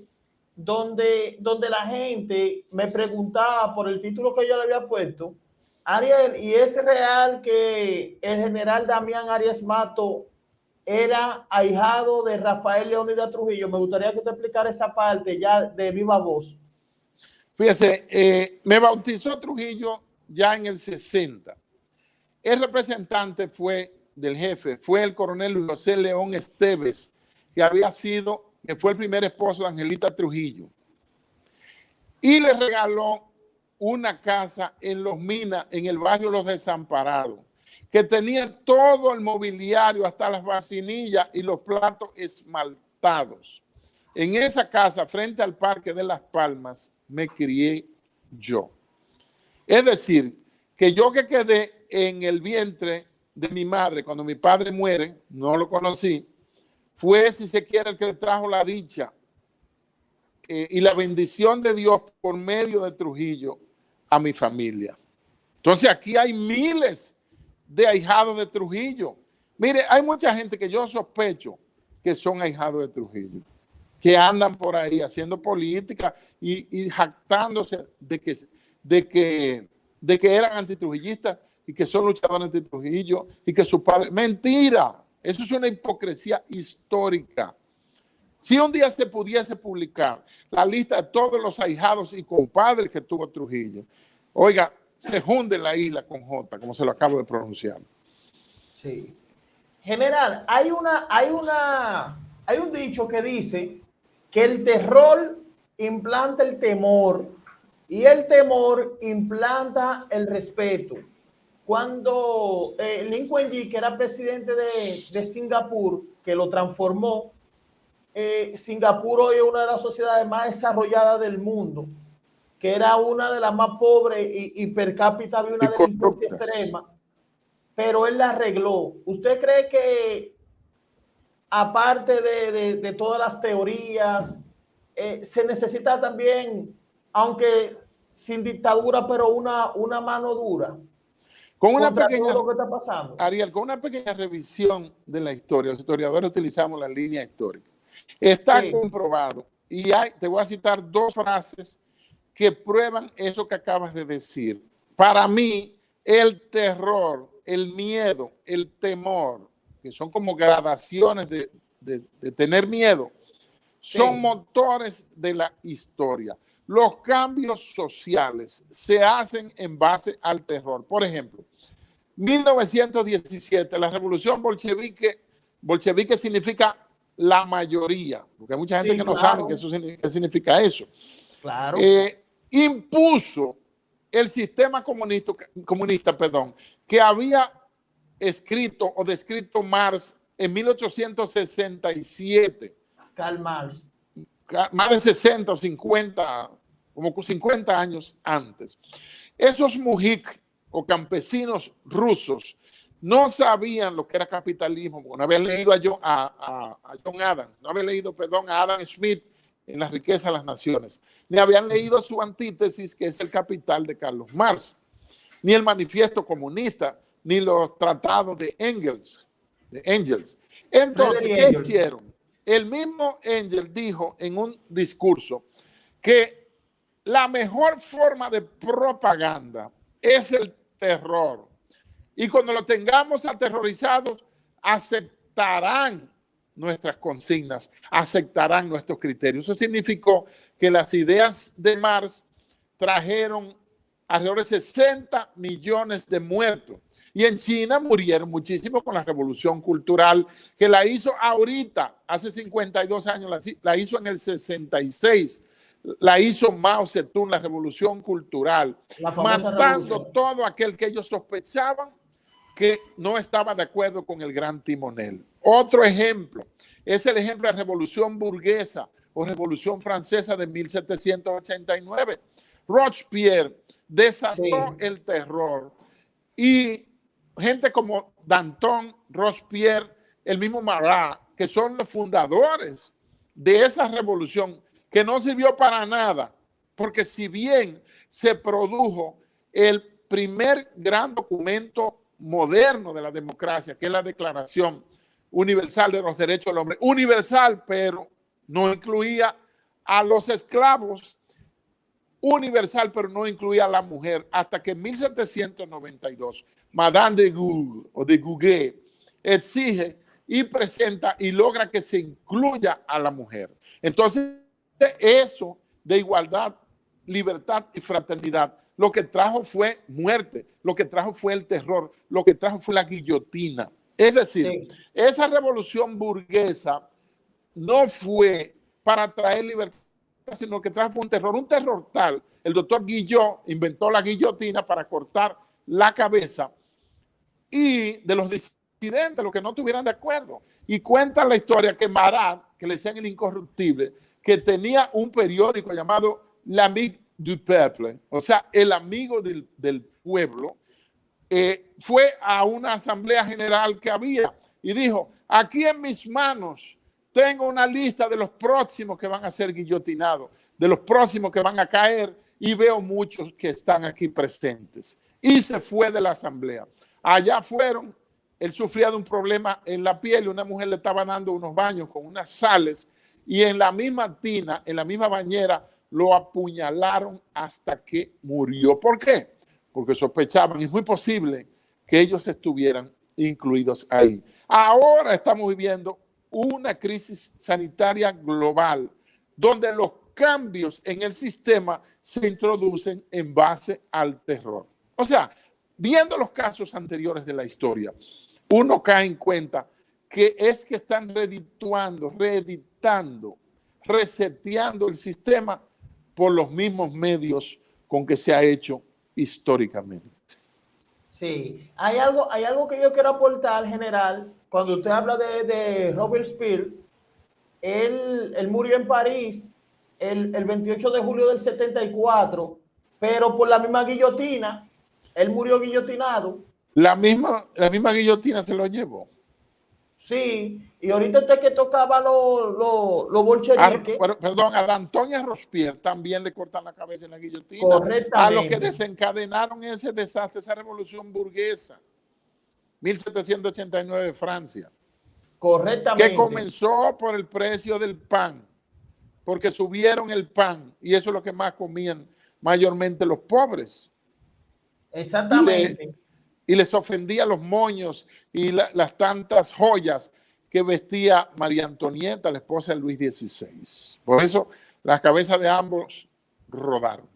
A: donde la gente me preguntaba por el título que yo le había puesto. Ariel, ¿y es real que el general Damián Arias Mato era ahijado de Rafael Leónidas Trujillo? Me gustaría que usted explicara esa parte ya de viva voz.
B: Fíjese, me bautizó Trujillo ya en el 60. El representante del jefe fue el coronel Luis José León Esteves, que fue el primer esposo de Angelita Trujillo. Y le regaló una casa en Los Minas, en el barrio Los Desamparados, que tenía todo el mobiliario, hasta las vacinillas y los platos esmaltados. En esa casa, frente al Parque de Las Palmas, me crié yo. Es decir, que yo que quedé en el vientre de mi madre, cuando mi padre muere, no lo conocí, fue, si se quiere, el que le trajo la dicha y la bendición de Dios por medio de Trujillo a mi familia. Entonces aquí hay miles de ahijados de Trujillo. Mire, hay mucha gente que yo sospecho que son ahijados de Trujillo, que andan por ahí haciendo política y jactándose de que eran antitrujillistas y que son luchadores antitrujillo y que su padre... Mentira, eso es una hipocresía histórica. Si un día se pudiese publicar la lista de todos los ahijados y compadres que tuvo Trujillo, oiga, se hunde la isla con J, como se lo acabo de pronunciar.
A: Sí. General, hay un dicho que dice que el terror implanta el temor y el temor implanta el respeto. Cuando Lee Kuan Yew, que era presidente de Singapur, que lo transformó, Singapur hoy es una de las sociedades más desarrolladas del mundo, que era una de las más pobres y per cápita había una delincuencia extrema, pero él la arregló. ¿Usted cree que, aparte de todas las teorías, se necesita también, aunque sin dictadura, pero una mano dura?
B: Con una pequeña,
A: todo lo que está pasando.
B: Ariel, con una pequeña revisión de la historia, los historiadores utilizamos la línea histórica. Está comprobado, y te voy a citar 2 frases que prueban eso que acabas de decir. Para mí, el terror, el miedo, el temor, que son como gradaciones de tener miedo, son
A: Sí.
B: motores de la historia. Los cambios sociales se hacen en base al terror. Por ejemplo, 1917, la revolución bolchevique significa la mayoría, porque hay mucha gente
A: Sí,
B: que no sabe
A: claro,
B: qué significa eso.
A: claro.
B: Impuso el sistema comunista, que había escrito o descrito Marx en 1867,
A: Karl Marx.
B: más de 60 o 50, como 50 años antes. Esos mujik o campesinos rusos no sabían lo que era capitalismo, porque no habían leído a John Adams, no habían leído, a Adam Smith en La riqueza de las naciones, ni habían leído su antítesis, que es El Capital de Carlos Marx, ni el Manifiesto Comunista, ni los tratados de Engels. Entonces,
A: Frederick
B: ¿qué
A: Engels.
B: hicieron? El mismo Engels dijo en un discurso que la mejor forma de propaganda es el terror. Y cuando lo tengamos aterrorizados, aceptarán nuestras consignas, aceptarán nuestros criterios. Eso significó que las ideas de Marx trajeron alrededor de 60 millones de muertos. Y en China murieron muchísimo con la revolución cultural, que la hizo ahorita, hace 52 años, la hizo en el 66. La hizo Mao Zedong, la revolución cultural,
A: La famosa
B: matando
A: revolución.
B: todo aquel que ellos sospechaban que no estaba de acuerdo con el gran timonel. Otro ejemplo es el ejemplo de la revolución burguesa o revolución francesa de 1789. Robespierre desató el terror y gente como Danton, Robespierre, el mismo Marat, que son los fundadores de esa revolución, que no sirvió para nada, porque si bien se produjo el primer gran documento moderno de la democracia, que es la Declaración Universal de los Derechos del Hombre, universal, pero no incluía a los esclavos, universal, pero no incluía a la mujer, hasta que en 1792, Madame de Gouges o de Gouges exige y presenta y logra que se incluya a la mujer. Entonces, eso de igualdad, libertad y fraternidad, lo que trajo fue muerte, lo que trajo fue el terror, lo que trajo fue la guillotina. Es decir, esa revolución burguesa no fue para traer libertad, sino que trajo un terror tal. El doctor Guillot inventó la guillotina para cortar la cabeza y de los disidentes, los que no estuvieran de acuerdo. Y cuenta la historia que Marat, que le decían el incorruptible, que tenía un periódico llamado L'Ami du Peuple, o sea, el amigo del pueblo, fue a una asamblea general que había y dijo, aquí en mis manos tengo una lista de los próximos que van a ser guillotinados, de los próximos que van a caer, y veo muchos que están aquí presentes. Y se fue de la asamblea. Allá fueron, él sufría de un problema en la piel y una mujer le estaba dando unos baños con unas sales y en la misma tina, en la misma bañera, lo apuñalaron hasta que murió. ¿Por qué? Porque sospechaban, y es muy posible que ellos estuvieran incluidos ahí. Ahora estamos viviendo una crisis sanitaria global, donde los cambios en el sistema se introducen en base al terror. O sea, viendo los casos anteriores de la historia, uno cae en cuenta que es que están reeditando, reseteando el sistema por los mismos medios con que se ha hecho históricamente.
A: Sí, hay algo que yo quiero aportar, general. Cuando usted habla de Robespierre, él murió en París el 28 de julio del 74, pero por la misma guillotina. Él murió guillotinado.
B: La misma guillotina se lo llevó.
A: Sí, y ahorita usted que tocaba los bolcheviques.
B: Perdón, a Danton y a Robespierre también le cortan la cabeza en la guillotina.
A: Correctamente.
B: A los que desencadenaron ese desastre, esa revolución burguesa, 1789 Francia.
A: Correctamente.
B: Que comenzó por el precio del pan, porque subieron el pan y eso es lo que más comían mayormente los pobres.
A: Exactamente.
B: Y les ofendía los moños y las tantas joyas que vestía María Antonieta, la esposa de Luis XVI. Por eso las cabezas de ambos rodaron.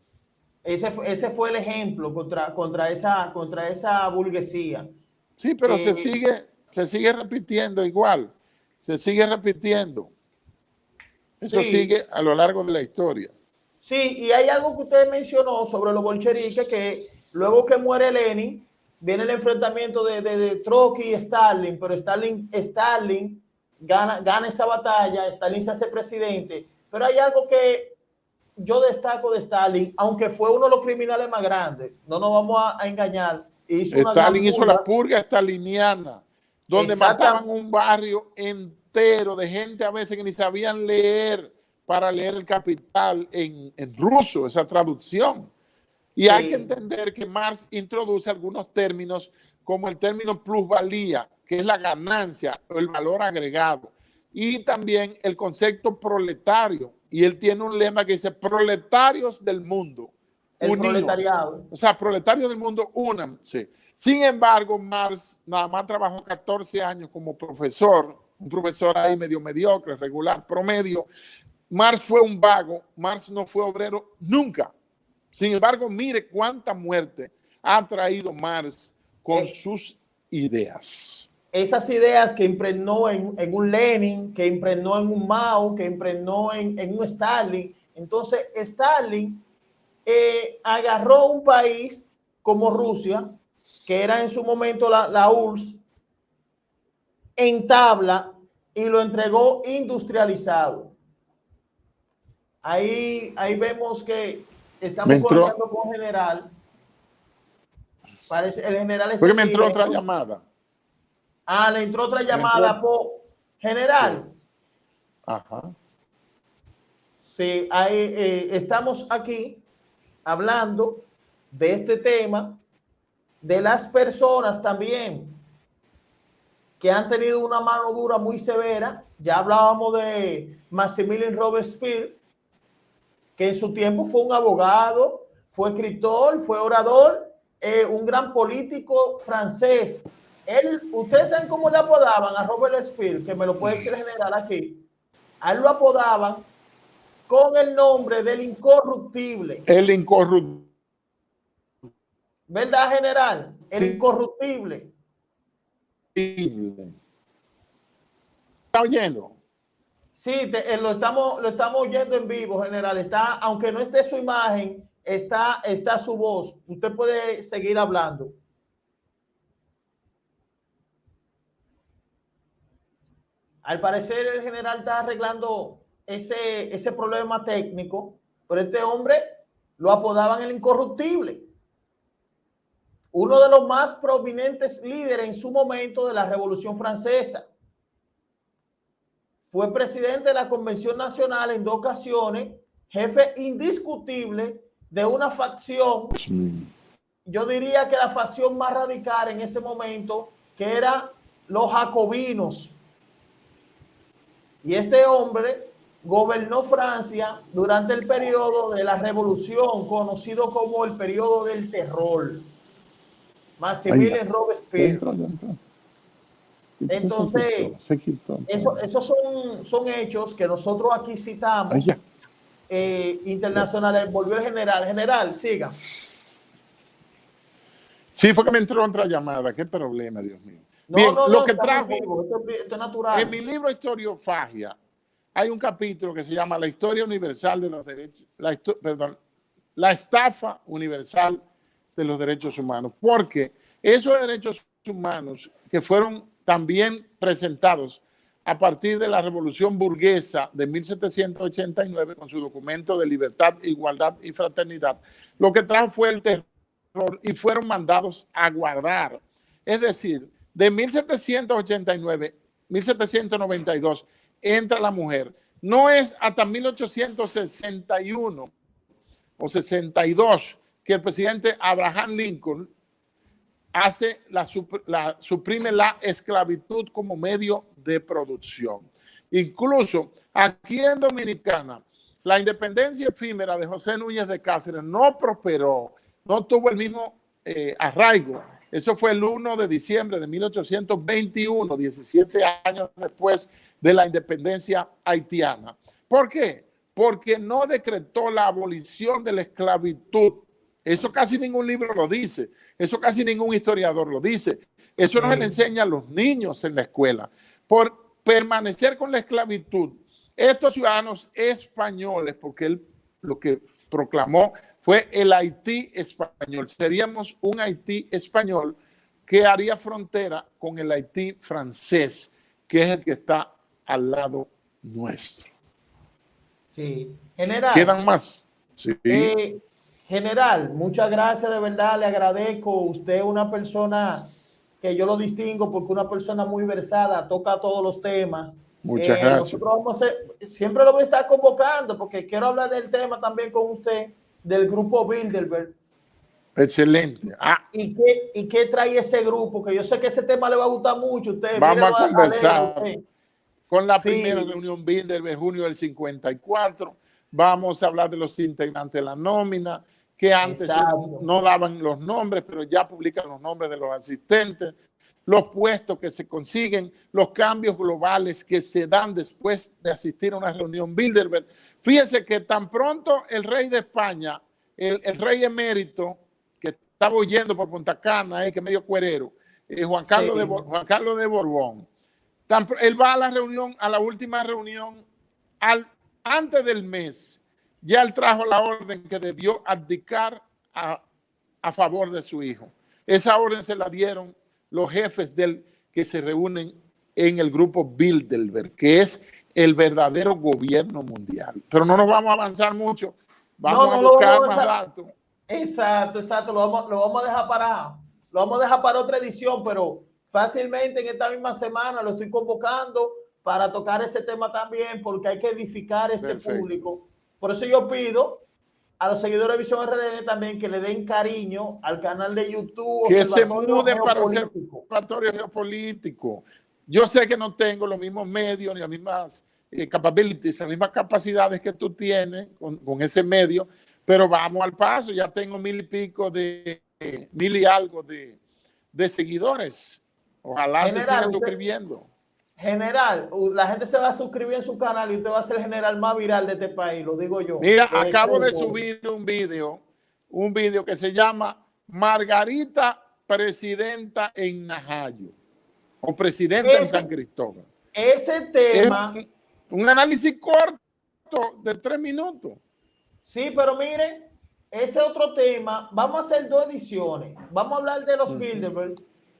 A: Ese fue el ejemplo contra esa burguesía.
B: Sí, pero se sigue repitiendo igual. Se sigue repitiendo. Eso
A: sí,
B: sigue a lo largo de la historia.
A: Sí, y hay algo que usted mencionó sobre los bolcheviques, que luego que muere Lenin, viene el enfrentamiento de Trotsky y Stalin, pero Stalin gana esa batalla, Stalin se hace presidente, pero hay algo que yo destaco de Stalin, aunque fue uno de los criminales más grandes, no nos vamos a engañar, hizo una gran
B: Stalin hizo la purga staliniana, donde mataban un barrio entero de gente a veces que ni sabían leer, para leer El Capital en ruso, esa traducción. Y hay que entender que Marx introduce algunos términos como el término plusvalía, que es la ganancia o el valor agregado, y también el concepto proletario. Y él tiene un lema que dice proletarios del mundo,
A: el
B: unidos.
A: proletariado.
B: O sea, proletarios del mundo, únanse. Sin embargo, Marx nada más trabajó 14 años como profesor, un profesor ahí medio mediocre, regular, promedio. Marx fue un vago, Marx no fue obrero nunca. Sin embargo, mire cuánta muerte ha traído Marx con sus ideas.
A: Esas ideas que impregnó en un Lenin, que impregnó en un Mao, que impregnó en un Stalin. Entonces, Stalin agarró un país como Rusia, que era en su momento la URSS, en tabla y lo entregó industrializado. Ahí vemos que estamos conectando con el general. Parece el general.
B: Porque me entró otra llamada.
A: Le entró otra llamada por general.
B: Sí. Ajá.
A: Sí, estamos aquí hablando de este tema, de las personas también que han tenido una mano dura muy severa. Ya hablábamos de Maximilien Robespierre, que en su tiempo fue un abogado, fue escritor, fue orador, un gran político francés. Ustedes saben cómo le apodaban a Robespierre, que me lo puede decir el general aquí. A él lo apodaban con el nombre del incorruptible.
B: El incorruptible.
A: ¿Verdad, general? El incorruptible.
B: ¿Está oyendo?
A: Sí, lo estamos oyendo en vivo, general. Aunque no esté su imagen, está su voz. Usted puede seguir hablando. Al parecer el general está arreglando ese problema técnico, pero este hombre lo apodaban el incorruptible. Uno de los más prominentes líderes en su momento de la Revolución Francesa. Fue presidente de la Convención Nacional en 2 ocasiones, jefe indiscutible de una facción, yo diría que la facción más radical en ese momento, que era los jacobinos. Y este hombre gobernó Francia durante el periodo de la Revolución, conocido como el periodo del terror. Maximilien Robespierre. Entonces, esos son hechos que nosotros aquí citamos internacionales. Volvió el general. General, siga.
B: Sí, fue que me entró otra llamada. Qué problema, Dios mío.
A: No,
B: bien,
A: no,
B: lo que trajo,
A: esto es natural.
B: En mi libro Historiofagia hay un capítulo que se llama La historia universal de los derechos, la estafa universal de los derechos humanos, porque esos derechos humanos que fueron también presentados a partir de la Revolución Burguesa de 1789 con su documento de libertad, igualdad y fraternidad, lo que trajo fue el terror y fueron mandados a guardar. Es decir, de 1789, 1792 entra la mujer. No es hasta 1861 o 62 que el presidente Abraham Lincoln suprime la esclavitud como medio de producción. Incluso aquí en Dominicana, la independencia efímera de José Núñez de Cáceres no prosperó, no tuvo el mismo arraigo Eso fue el 1 de diciembre de 1821, 17 años después de la independencia haitiana. ¿Por qué? Porque no decretó la abolición de la esclavitud. Eso casi ningún libro lo dice, eso casi ningún historiador lo dice. Eso no se le enseña a los niños en la escuela. Por permanecer con la esclavitud, estos ciudadanos españoles, porque él lo que proclamó fue el Haití español. Seríamos un Haití español que haría frontera con el Haití francés, que es el que está al lado nuestro.
A: Sí, general.
B: ¿Quedan más? Sí.
A: General, muchas gracias, de verdad, le agradezco. Usted es una persona que yo lo distingo porque una persona muy versada, toca todos los temas.
B: Muchas gracias.
A: Nosotros vamos a siempre lo voy a estar convocando porque quiero hablar del tema también con usted, del grupo Bilderberg.
B: Excelente.
A: ¿Y qué trae ese grupo? Que yo sé que ese tema le va a gustar mucho a usted.
B: Vamos a conversar con la
A: sí.
B: primera reunión Bilderberg, junio del 54. Vamos a hablar de los integrantes de la nómina, que antes no daban los nombres, pero ya publican los nombres de los asistentes, los puestos que se consiguen, los cambios globales que se dan después de asistir a una reunión Bilderberg. Fíjense que tan pronto el rey de España, el rey emérito, que estaba huyendo por Punta Cana, que medio cuerero, Juan Carlos de Borbón, él va a la reunión, a la última reunión, antes del mes, ya él trajo la orden que debió abdicar a favor de su hijo. Esa orden se la dieron los jefes que se reúnen en el grupo Bilderberg, que es el verdadero gobierno mundial. Pero no nos vamos a avanzar mucho, vamos a buscar más datos.
A: Exacto, lo vamos a dejar para, otra edición, pero fácilmente en esta misma semana lo estoy convocando para tocar ese tema también, porque hay que edificar ese público. Por eso yo pido a los seguidores de Visión RDN también que le den cariño al canal de YouTube.
B: Que se muden para el observatorio geopolítico. Yo sé que no tengo los mismos medios ni las mismas capabilities, las mismas capacidades que tú tienes con ese medio, pero vamos al paso. Ya tengo 1000 y pico mil y algo de seguidores. Ojalá se sigan suscribiendo.
A: General, la gente se va a suscribir en su canal y usted va a ser el general más viral de este país, lo digo yo.
B: Mira, acabo de subir un video que se llama Margarita Presidenta en Najayo o Presidenta en San Cristóbal.
A: Ese tema...
B: Es un análisis corto de 3 minutos.
A: Sí, pero miren, ese otro tema, vamos a hacer 2 ediciones. Vamos a hablar de los Bilderberg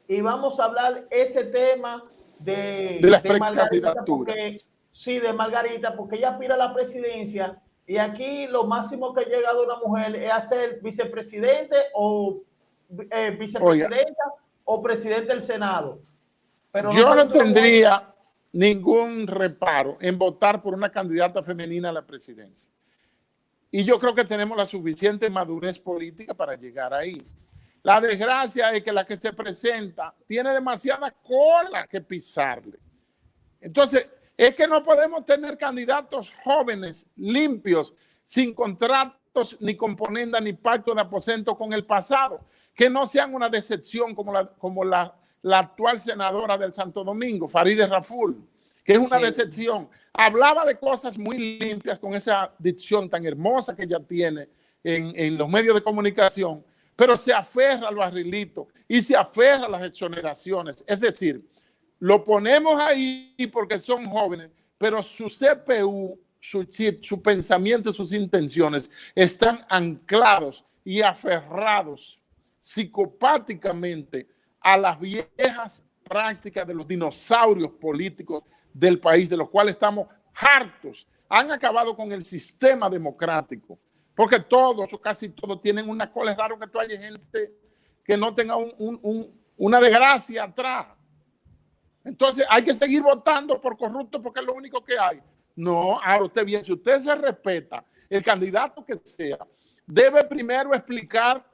A: y vamos a hablar ese tema de
B: las
A: precandidaturas. Sí, de Margarita, porque ella aspira a la presidencia y aquí lo máximo que llega de una mujer es a ser vicepresidente o vicepresidenta o presidente del Senado. Pero
B: yo no tendría ningún reparo en votar por una candidata femenina a la presidencia. Y yo creo que tenemos la suficiente madurez política para llegar ahí. La desgracia es que la que se presenta tiene demasiada cola que pisarle. Entonces, es que no podemos tener candidatos jóvenes, limpios, sin contratos, ni componenda, ni pacto de aposento con el pasado, que no sean una decepción como la actual senadora del Santo Domingo, Farideh Raful, que es una decepción. Hablaba de cosas muy limpias con esa dicción tan hermosa que ella tiene en los medios de comunicación, pero se aferra al barrilito y se aferra a las exoneraciones. Es decir, lo ponemos ahí porque son jóvenes, pero su CPU, su chip, su pensamiento, sus intenciones están anclados y aferrados psicopáticamente a las viejas prácticas de los dinosaurios políticos del país, de los cuales estamos hartos. Han acabado con el sistema democrático. Porque todos o casi todos tienen una cola. Es raro que tú haya gente que no tenga una desgracia atrás. Entonces hay que seguir votando por corruptos porque es lo único que hay. No, ahora usted bien, si usted se respeta, el candidato que sea, debe primero explicar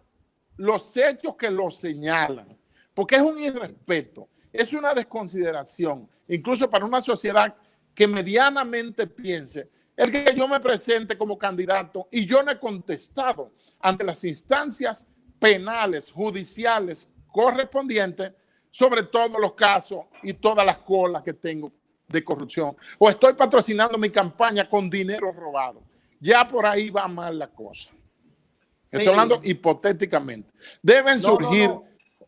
B: los hechos que lo señalan. Porque es un irrespeto, es una desconsideración, incluso para una sociedad que medianamente piense. El que yo me presente como candidato y yo no he contestado ante las instancias penales, judiciales, correspondientes sobre todos los casos y todas las colas que tengo de corrupción. O estoy patrocinando mi campaña con dinero robado. Ya por ahí va mal la cosa.
A: Sí.
B: Estoy hablando hipotéticamente. Deben surgir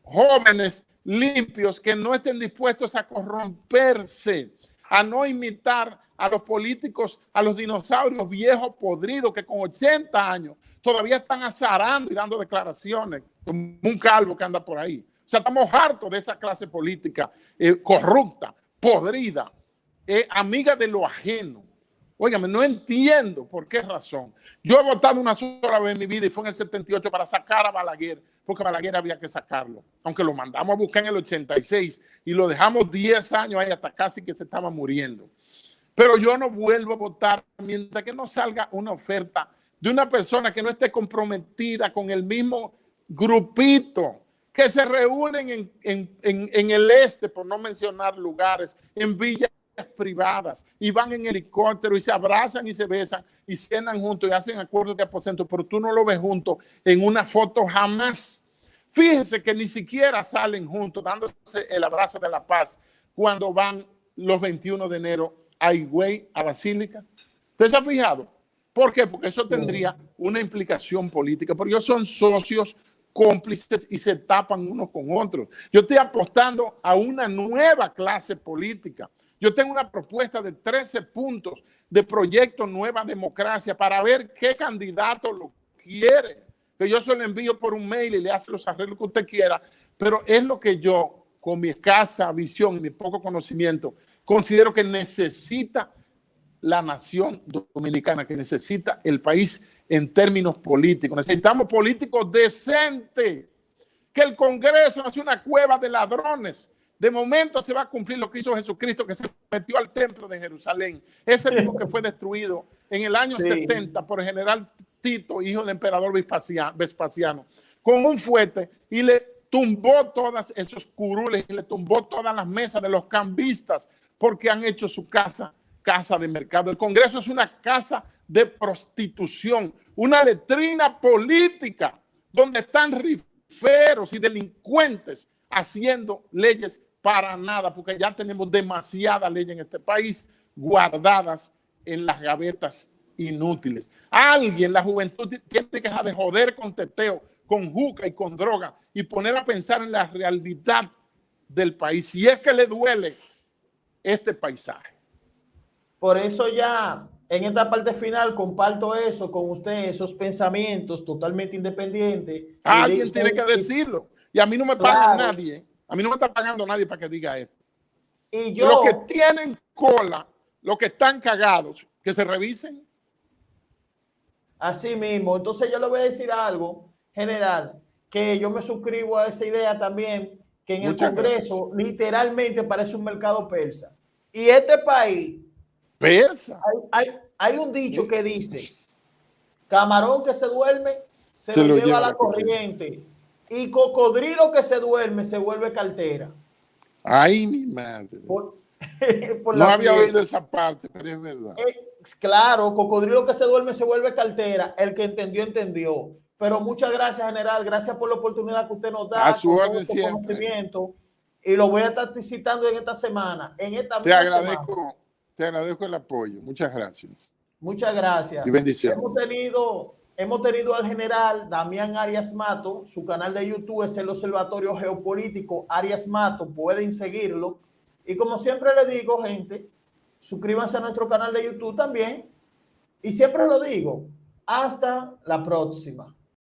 B: jóvenes limpios que no estén dispuestos a corromperse, a no imitar a los políticos, a los dinosaurios viejos podridos que con 80 años todavía están azarando y dando declaraciones, como un calvo que anda por ahí. O sea, estamos hartos de esa clase política corrupta, podrida, amiga de lo ajeno. Óigame, no entiendo por qué razón. Yo he votado una sola vez en mi vida y fue en el 78 para sacar a Balaguer, porque Balaguer había que sacarlo. Aunque lo mandamos a buscar en el 86 y lo dejamos 10 años ahí hasta casi que se estaba muriendo. Pero yo no vuelvo a votar mientras que no salga una oferta de una persona que no esté comprometida con el mismo grupito que se reúnen en el este, por no mencionar lugares, en villas privadas y van en helicóptero y se abrazan y se besan y cenan juntos y hacen acuerdos de aposento, pero tú no lo ves juntos en una foto jamás. Fíjense que ni siquiera salen juntos dándose el abrazo de la paz cuando van los 21 de enero a Higüey, a Basílica. ¿Usted se ha fijado? ¿Por qué? Porque eso tendría una implicación política, porque ellos son socios cómplices y se tapan unos con otros. Yo estoy apostando a una nueva clase política. Yo tengo una propuesta de 13 puntos de proyecto Nueva Democracia para ver qué candidato lo quiere. Que yo se lo envío por un mail y le hace los arreglos que usted quiera, pero es lo que yo, con mi escasa visión y mi poco conocimiento, considero que necesita la nación dominicana, que necesita el país en términos políticos. Necesitamos políticos decentes, que el Congreso no sea una cueva de ladrones. De momento se va a cumplir lo que hizo Jesucristo, que se metió al templo de Jerusalén, ese mismo que fue destruido en el año 70 por el general Tito, hijo del emperador Vespasiano, con un fuete, y le tumbó todos esos curules y le tumbó todas las mesas de los cambistas porque han hecho su casa de mercado. El Congreso es una casa de prostitución, una letrina política donde están riferos y delincuentes haciendo leyes para nada, porque ya tenemos demasiadas leyes en este país guardadas en las gavetas inútiles. Alguien, la juventud, tiene que dejar de joder con teteo, con juca y con droga y poner a pensar en la realidad del país, si es que le duele este paisaje.
A: Por eso ya en esta parte final comparto eso con usted, esos pensamientos totalmente independientes.
B: Alguien tiene que decirlo. Y a mí no me paga nadie. A mí no me está pagando nadie para que diga esto.
A: Y yo,
B: los que tienen cola, los que están cagados, que se revisen.
A: Así mismo. Entonces yo le voy a decir algo, general, que yo me suscribo a esa idea también, que en el Congreso literalmente parece un mercado persa. Y este país,
B: persa.
A: Hay un dicho que dice, camarón que se duerme, se lo lleva la corriente. Y cocodrilo que se duerme se vuelve cartera.
B: Ay, mi madre. No había oído esa parte, pero es verdad.
A: Claro, cocodrilo que se duerme se vuelve cartera. El que entendió, entendió. Pero muchas gracias, general. Gracias por la oportunidad que usted nos da.
B: A su orden siempre.
A: Conocimiento. Y lo voy a estar citando en esta semana. En esta
B: te agradezco el apoyo. Muchas gracias.
A: Muchas gracias.
B: Y bendiciones.
A: Hemos tenido al general Damián Arias Mato. Su canal de YouTube es el Observatorio Geopolítico Arias Mato. Pueden seguirlo. Y como siempre le digo, gente, suscríbanse a nuestro canal de YouTube también. Y siempre lo digo, hasta la próxima.